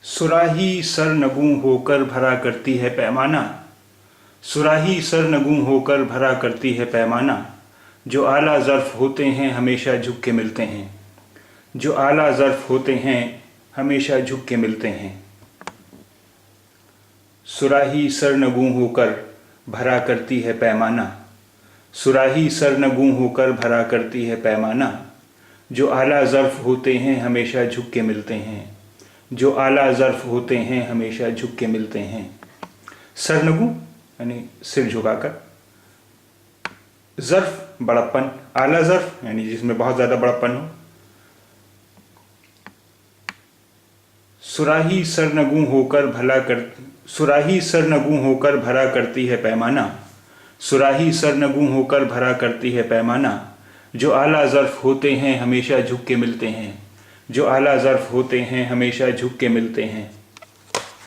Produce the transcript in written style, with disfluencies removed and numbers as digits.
सुराही सरनगूं होकर भरा करती है पैमाना, सुराही सरनगूं होकर भरा करती है पैमाना। जो आला ज़र्फ़ होते हैं हमेशा झुक के मिलते हैं, जो आला ज़र्फ़ होते हैं हमेशा झुक के मिलते हैं। सुराही सरनगूं होकर भरा करती है पैमाना, सुराही सरनगूं होकर भरा करती है पैमाना। जो आला ज़र्फ़ होते हैं हमेशा झुक के मिलते हैं, जो आला ज़र्फ़ होते हैं हमेशा झुक के मिलते हैं। सरनगू यानी सिर झुकाकर, ज़र्फ़ बड़प्पन, आला ज़र्फ़ यानी जिसमें बहुत ज़्यादा बड़प्पन हो। सुराही सरनगू होकर भरा करती है पैमाना, सुराही सरनगू होकर भरा करती है पैमाना। जो आला ज़र्फ़ होते हैं हमेशा झुक के मिलते हैं, जो आला ज़र्फ़ होते हैं हमेशा झुक के मिलते हैं।